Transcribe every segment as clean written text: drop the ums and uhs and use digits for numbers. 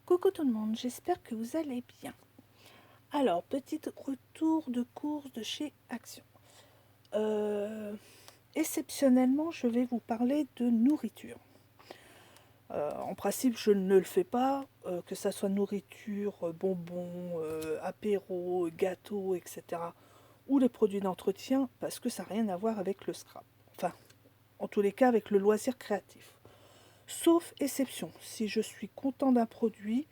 Coucou tout le monde, j'espère que vous allez bien. Alors, petit retour de course de chez Action. Exceptionnellement, je vais vous parler de nourriture. En principe, je ne le fais pas, que ça soit nourriture, bonbons, apéros, gâteaux, etc. ou les produits d'entretien, parce que ça n'a rien à voir avec le scrap. Enfin, en tous les cas, avec le loisir créatif. Sauf exception, si je suis content d'un produit,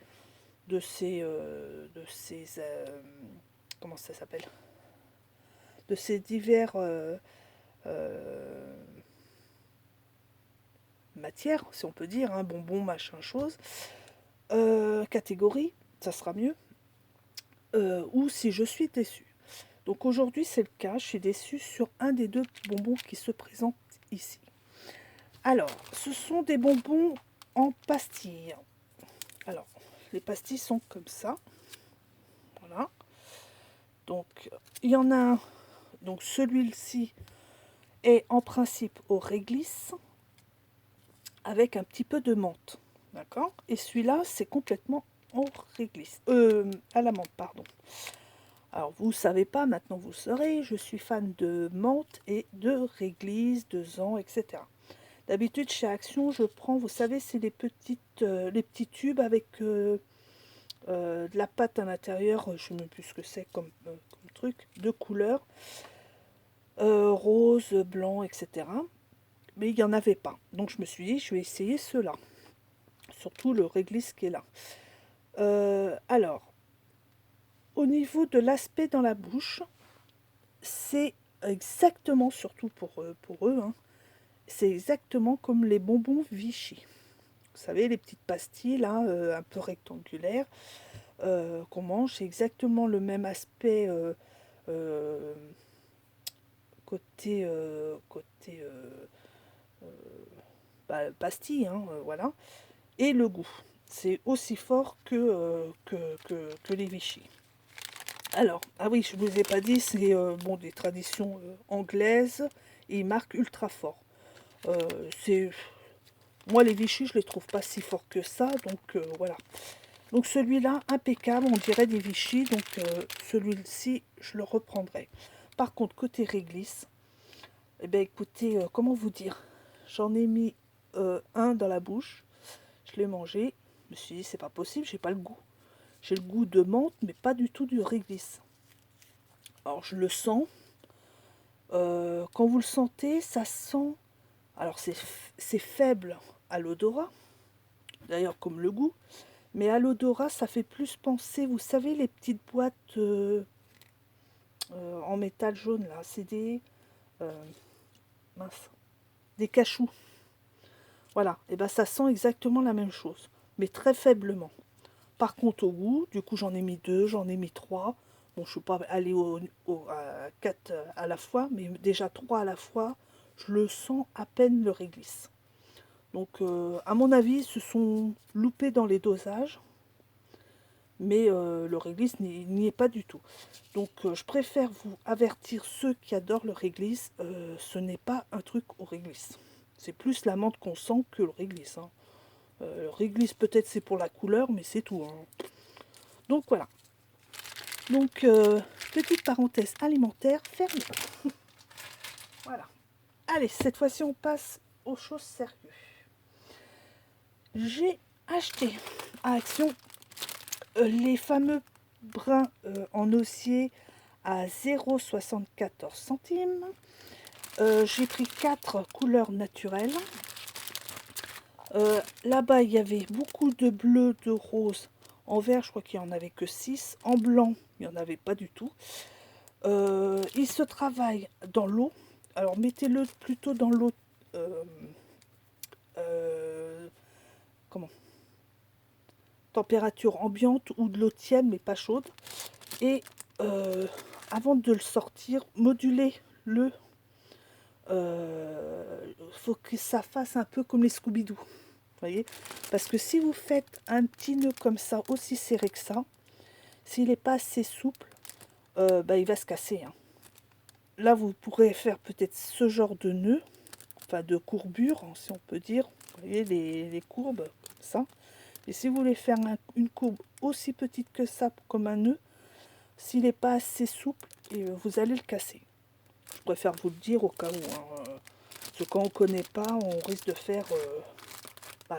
comment ça s'appelle, de ces divers euh, matières, si on peut dire, hein, bonbons, machin, chose, catégorie, ça sera mieux, ou si je suis déçue. Donc aujourd'hui c'est le cas, je suis déçue sur un des deux bonbons qui se présentent ici. Alors, ce sont des bonbons en pastilles. Alors, les pastilles sont comme ça. Voilà. Donc, il y en a un. Donc, celui-ci est en principe au réglisse avec un petit peu de menthe. D'accord. Et celui-là, c'est complètement au réglisse. À la menthe, pardon. Alors, vous ne savez pas, maintenant vous le saurez, je suis fan de menthe et de réglisse, de zan, etc. D'habitude, chez Action, je prends, vous savez, c'est les petits tubes avec de la pâte à l'intérieur, je ne sais même plus ce que c'est comme truc, de couleurs, rose, blanc, etc. Mais il n'y en avait pas. Donc je me suis dit, je vais essayer ceux-là. Surtout le réglisse qui est là. Alors, au niveau de l'aspect dans la bouche, c'est exactement, surtout pour eux, hein, c'est exactement comme les bonbons Vichy. Vous savez, les petites pastilles, là, un peu rectangulaires, qu'on mange. C'est exactement le même aspect euh, côté pastille, hein, voilà. Et le goût. C'est aussi fort que les Vichy. Alors, ah oui, je ne vous ai pas dit, c'est bon, des traditions anglaises et ils marquent ultra fort. Euh, c'est Moi, les Vichy, je les trouve pas si forts que ça, donc voilà. Donc celui-là, impeccable, on dirait des Vichy, donc celui-ci, je le reprendrai. Par contre, côté réglisse, eh bien écoutez, comment vous dire, j'en ai mis un dans la bouche, je l'ai mangé, je me suis dit, c'est pas possible, j'ai pas le goût. J'ai le goût de menthe, mais pas du tout du réglisse. Alors je le sens, quand vous le sentez, ça sent, alors c'est faible à l'odorat, d'ailleurs comme le goût, mais à l'odorat, ça fait plus penser, vous savez, les petites boîtes en métal jaune, là, c'est euh, mince, des cachous. Voilà, et ben ça sent exactement la même chose, mais très faiblement. Par contre, au goût, du coup, j'en ai mis deux, j'en ai mis trois. Bon, je ne suis pas allée à quatre à la fois, mais déjà trois à la fois, je le sens à peine le réglisse. Donc, à mon avis, ils se sont loupés dans les dosages, mais le réglisse n'y est pas du tout. Donc, je préfère vous avertir ceux qui adorent le réglisse, ce n'est pas un truc au réglisse. C'est plus la menthe qu'on sent que le réglisse, hein. Le réglisse, peut-être c'est pour la couleur, mais c'est tout, hein. Donc voilà. Donc, petite parenthèse alimentaire fermée. Voilà. Allez, cette fois-ci, on passe aux choses sérieuses. J'ai acheté à Action les fameux brins en osier à 0,74 centimes. J'ai pris 4 couleurs naturelles. Là-bas, il y avait beaucoup de bleu, de rose. En vert, je crois qu'il n'y en avait que 6. En blanc, il n'y en avait pas du tout. Il se travaille dans l'eau. Alors, mettez-le plutôt dans l'eau. euh, euh, Comment, température ambiante ou de l'eau tiède, mais pas chaude. Et avant de le sortir, modulez le. Faut que ça fasse un peu comme les Scooby-Doo. Voyez, parce que si vous faites un petit nœud comme ça, aussi serré que ça, s'il n'est pas assez souple, bah, il va se casser, hein. Là, vous pourrez faire peut-être ce genre de nœud, enfin de courbure, hein, si on peut dire. Vous voyez les courbes, comme ça. Et si vous voulez faire une courbe aussi petite que ça, comme un nœud, s'il n'est pas assez souple, vous allez le casser. Je préfère vous le dire au cas où. Parce que quand on ne connaît pas, on risque de faire...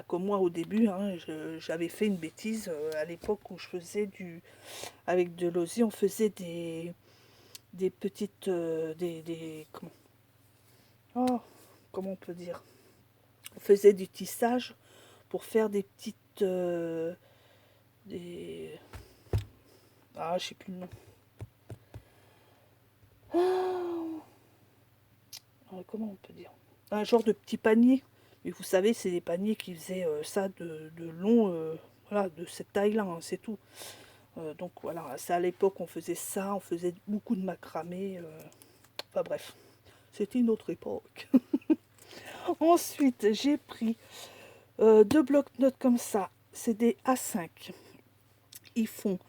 comme moi au début, hein, j'avais fait une bêtise à l'époque où je faisais avec de l'osier, on faisait des petites... comment on peut dire? On faisait du tissage pour faire des petites... je sais plus le nom. Comment on peut dire? Un genre de petit panier. Mais vous savez, c'est des paniers qui faisaient ça de long, voilà, de cette taille-là, hein, c'est tout. Donc voilà, c'est à l'époque on faisait ça, on faisait beaucoup de macramé. Enfin bref, c'était une autre époque. Ensuite, j'ai pris 2 blocs-notes comme ça. C'est des A5. Ils font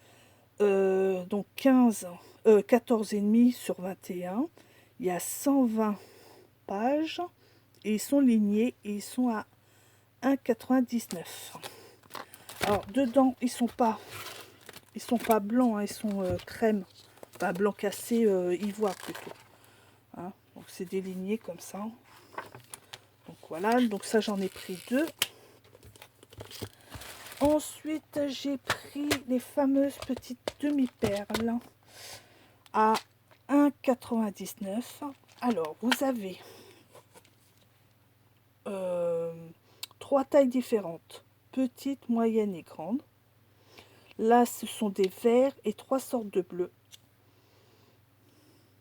donc 14,5 sur 21. Il y a 120 pages. Et ils sont lignés et ils sont à 1,99. Alors dedans, ils sont pas blancs, hein, ils sont crème. Enfin, blanc cassé, ivoire plutôt. Hein, donc c'est déligné comme ça. Donc voilà, donc ça j'en ai pris 2. Ensuite, j'ai pris les fameuses petites demi-perles à 1,99. Alors, vous avez 3 tailles différentes, petite, moyenne et grande. Là, ce sont des verts et 3 sortes de bleus.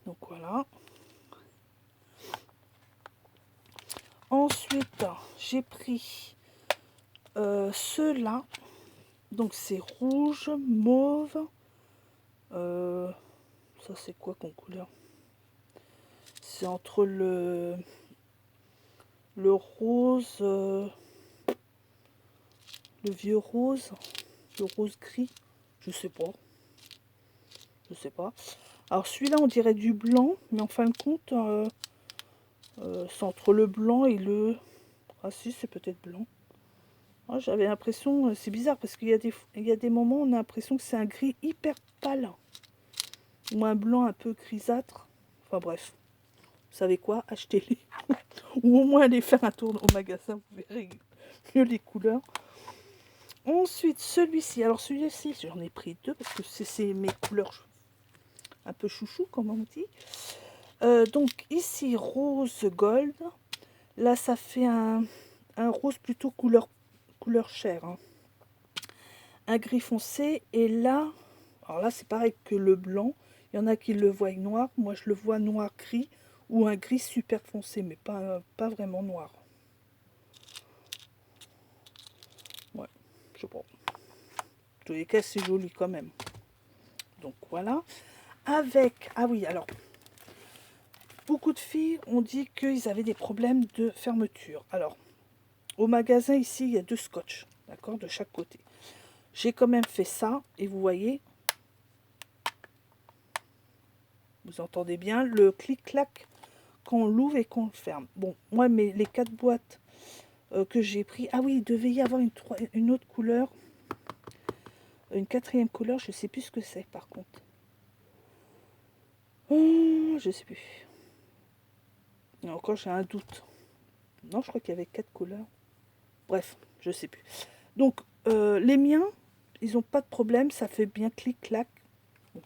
Donc voilà. Ensuite, j'ai pris ceux-là. Donc c'est rouge, mauve. Ça c'est quoi comme couleur? C'est entre le rose, le vieux rose, le rose gris. Je sais pas. Alors celui-là on dirait du blanc, mais en fin de compte, c'est entre le blanc et le... Ah si, c'est peut-être blanc. Ah, j'avais l'impression, c'est bizarre parce qu'il y a des moments où on a l'impression que c'est un gris hyper pâle. Ou un blanc un peu grisâtre. Enfin bref, vous savez quoi, achetez-les. Ou au moins allez faire un tour au magasin, vous verrez mieux les couleurs. Ensuite, celui-ci. Alors celui-ci, j'en ai pris 2 parce que c'est mes couleurs un peu chouchou, comme on dit. Donc ici, rose gold. Là, ça fait un rose plutôt couleur chair. Hein. Un gris foncé. Et là, alors là, c'est pareil que le blanc. Il y en a qui le voient noir. Moi, je le vois noir gris ou un gris super foncé, mais pas vraiment noir. Ouais, je sais pas. En tous les cas, c'est joli quand même. Donc voilà. Avec, ah oui, alors, beaucoup de filles ont dit qu'ils avaient des problèmes de fermeture. Alors, au magasin ici, il y a 2 scotch, d'accord, de chaque côté. J'ai quand même fait ça, et vous voyez, vous entendez bien le clic-clac quand on l'ouvre et qu'on le ferme. Bon, moi, les 4 boîtes que j'ai pris, ah oui, il devait y avoir une autre couleur, une 4e couleur, je sais plus ce que c'est par contre. Je sais plus. Et encore, j'ai un doute. Non, je crois qu'il y avait 4 couleurs. Bref, je sais plus. Donc, les miens, ils n'ont pas de problème, ça fait bien clic-clac. Bon.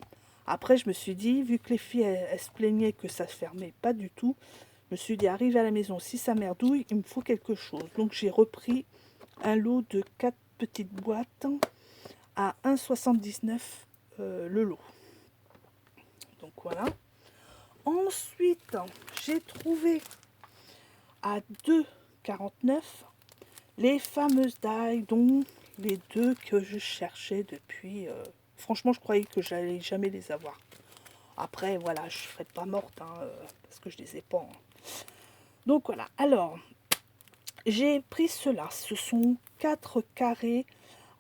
Après, je me suis dit, vu que les filles, elles se plaignaient que ça se fermait pas du tout, je me suis dit, arrive à la maison, si ça merdouille, il me faut quelque chose. Donc, j'ai repris un lot de 4 petites boîtes à 1,79 le lot. Donc, voilà. Ensuite, j'ai trouvé à 2,49 les fameuses dailles, dont les 2 que je cherchais depuis... franchement, je croyais que j'allais jamais les avoir. Après, voilà, je ne serais pas morte, hein, parce que je les ai pas. Hein. Donc voilà, alors, j'ai pris cela. Ce sont 4 carrés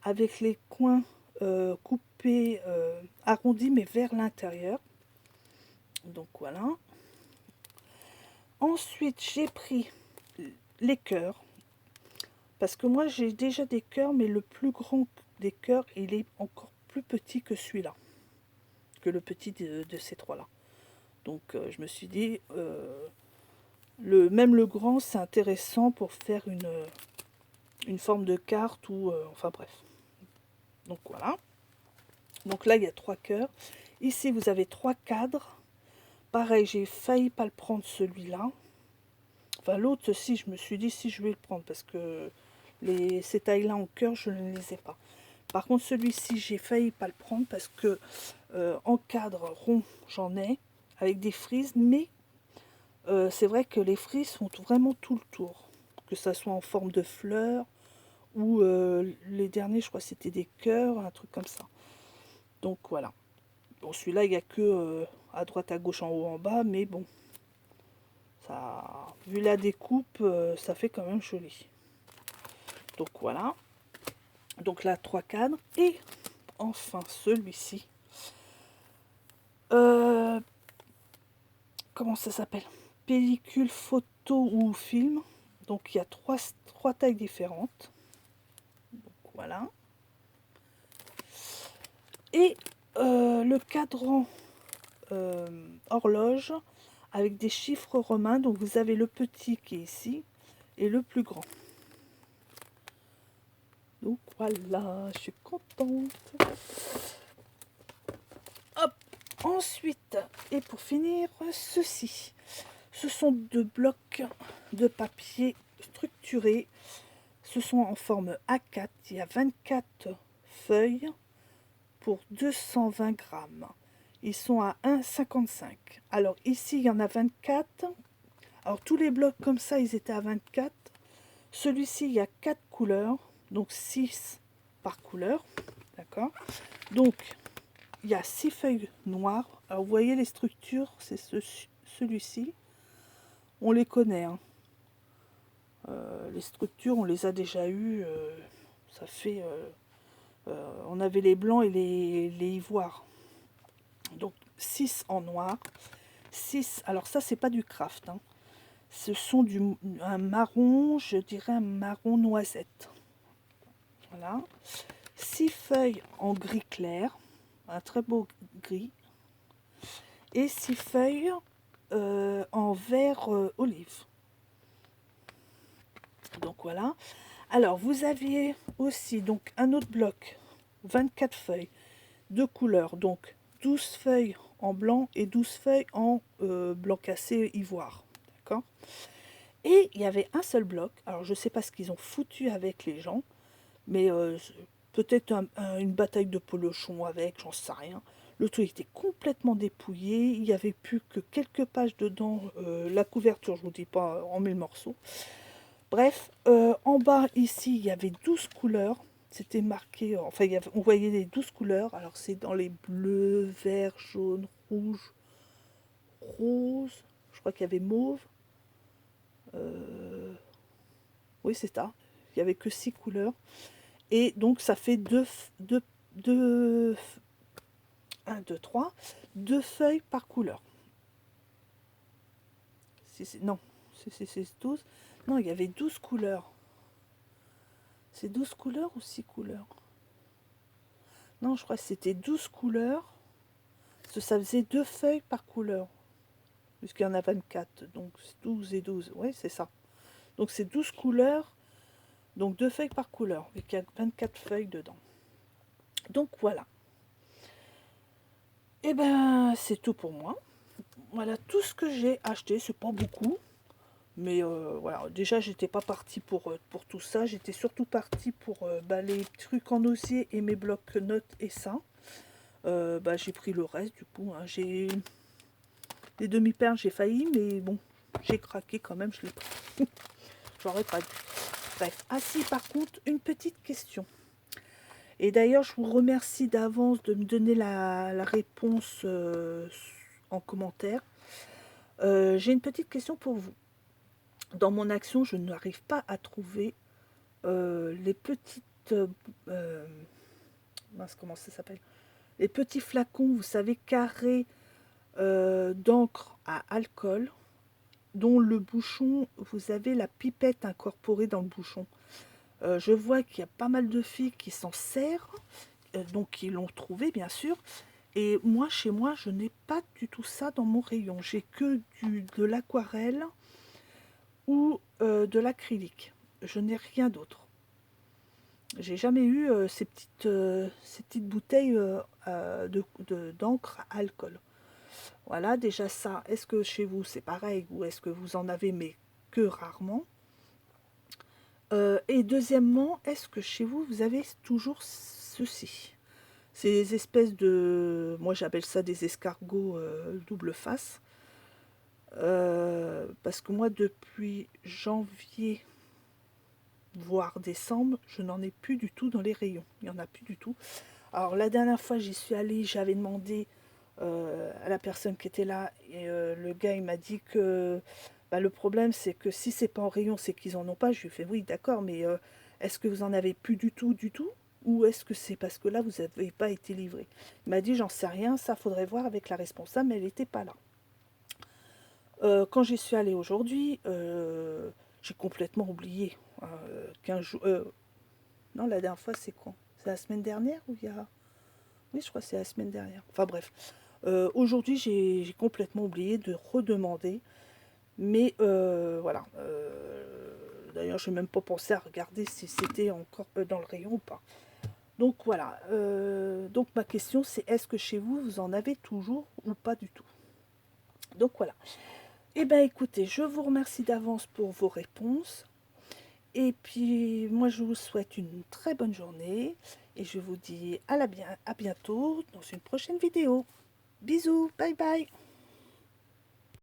avec les coins coupés, arrondis, mais vers l'intérieur. Donc voilà. Ensuite, j'ai pris les cœurs. Parce que moi, j'ai déjà des cœurs, mais le plus grand des cœurs, il est encore plus petit que celui-là, que le petit de ces trois-là. Donc, je me suis dit, même le grand, c'est intéressant pour faire une forme de carte ou... enfin bref. Donc voilà. Donc là, il y a 3 cœurs. Ici, vous avez 3 cadres. Pareil, j'ai failli pas le prendre celui-là. Enfin, l'autre, si, je me suis dit si je vais le prendre parce que ces tailles-là en cœur, je ne les ai pas. Par contre, celui-ci, j'ai failli pas le prendre parce que en cadre rond, j'en ai avec des frises, mais c'est vrai que les frises font vraiment tout le tour. Que ça soit en forme de fleurs ou les derniers, je crois, c'était des cœurs, un truc comme ça. Donc voilà. Bon, celui-là, il n'y a que à droite, à gauche, en haut, en bas, mais bon, ça, vu la découpe, ça fait quand même joli. Donc voilà. Donc là, 3 cadres. Et enfin, celui-ci. Comment ça s'appelle? Pellicule, photo ou film. Donc il y a trois tailles différentes. Donc voilà. Et le cadran horloge avec des chiffres romains. Donc vous avez le petit qui est ici et le plus grand. Donc voilà, je suis contente. Hop, ensuite, et pour finir, ceci. Ce sont 2 blocs de papier structurés. Ce sont en forme A4. Il y a 24 feuilles pour 220 grammes. Ils sont à 1,55. Alors ici, il y en a 24. Alors tous les blocs comme ça, ils étaient à 24. Celui-ci, il y a 4 couleurs, donc 6 par couleur. D'accord. Donc, il y a 6 feuilles noires. Alors vous voyez les structures, c'est celui-ci. On les connaît. Hein. Les structures, on les a déjà eues. Ça fait... on avait les blancs et les ivoires. Donc 6 en noir. 6, alors ça c'est pas du craft. Hein. Ce sont un marron, je dirais un marron noisette. Voilà. 6 feuilles en gris clair. Un très beau gris. Et 6 feuilles en vert olive. Donc voilà. Alors vous aviez aussi donc un autre bloc, 24 feuilles de couleurs, donc 12 feuilles en blanc et 12 feuilles en blanc cassé ivoire. D'accord. Et il y avait un seul bloc. Alors je ne sais pas ce qu'ils ont foutu avec les gens, mais peut-être une bataille de polochon avec, j'en sais rien. Le truc était complètement dépouillé, il n'y avait plus que quelques pages dedans, la couverture, je vous dis pas en 1000 morceaux. Bref, en bas ici, il y avait 12 couleurs. C'était marqué, enfin, on voyait les 12 couleurs. Alors, c'est dans les bleus, verts, jaunes, rouges, roses. Je crois qu'il y avait mauve. Oui, c'est ça. Il n'y avait que 6 couleurs. Et donc, ça fait 1, 2, 3, 2 feuilles par couleur. Non, c'est 12. Non, il y avait 12 couleurs. C'est 12 couleurs ou 6 couleurs? Non, je crois que c'était 12 couleurs. Parce que ça faisait 2 feuilles par couleur. Puisqu'il y en a 24. Donc 12 et 12. Oui, c'est ça. Donc c'est 12 couleurs. Donc 2 feuilles par couleur. Et qu'il y a 24 feuilles dedans. Donc voilà. Et ben c'est tout pour moi. Voilà tout ce que j'ai acheté. C'est pas beaucoup. Mais voilà, déjà j'étais pas partie pour tout ça. J'étais surtout partie pour les trucs en osier et mes blocs notes et ça. J'ai pris le reste du coup. Hein. J'ai les demi-perles, j'ai failli, mais bon, j'ai craqué quand même, je l'ai pris. J'aurais pas dû. Bref. Ah si, par contre, une petite question. Et d'ailleurs, je vous remercie d'avance de me donner la réponse en commentaire. J'ai une petite question pour vous. Dans mon action, je n'arrive pas à trouver les petites... mince, comment ça s'appelle? Les petits flacons, vous savez, carrés d'encre à alcool, dont le bouchon, vous avez la pipette incorporée dans le bouchon. Je vois qu'il y a pas mal de filles qui s'en servent, donc qui l'ont trouvé bien sûr. Et moi, chez moi, je n'ai pas du tout ça dans mon rayon. J'ai que de l'aquarelle ou de l'acrylique. Je n'ai rien d'autre. J'ai jamais eu ces petites bouteilles d'encre à alcool. Voilà, déjà ça. Est-ce que chez vous c'est pareil ou est-ce que vous en avez mais que rarement? Et deuxièmement, est-ce que chez vous vous avez toujours ceci? Ces espèces de... Moi j'appelle ça des escargots double face. Parce que moi depuis janvier, voire décembre, je n'en ai plus du tout dans les rayons. Il n'y en a plus du tout. Alors la dernière fois j'y suis allée, j'avais demandé à la personne qui était là et le gars il m'a dit que bah, le problème c'est que si c'est pas en rayon c'est qu'ils en ont pas. Je lui ai fait oui d'accord mais est-ce que vous en avez plus du tout ou est-ce que c'est parce que là vous n'avez pas été livré? Il m'a dit j'en sais rien, ça faudrait voir avec la responsable mais elle n'était pas là. Quand j'y suis allée aujourd'hui, j'ai complètement oublié. 15 jours, non la dernière fois c'est quand? C'est la semaine dernière ou il y a... Oui, je crois que c'est la semaine dernière. Enfin bref. Aujourd'hui, j'ai complètement oublié de redemander. Mais voilà. D'ailleurs, je n'ai même pas pensé à regarder si c'était encore dans le rayon ou pas. Donc voilà. Donc ma question, c'est est-ce que chez vous, vous en avez toujours ou pas du tout? Donc voilà. Eh bien écoutez, je vous remercie d'avance pour vos réponses. Et puis moi, je vous souhaite une très bonne journée. Et je vous dis à bientôt dans une prochaine vidéo. Bisous, bye bye.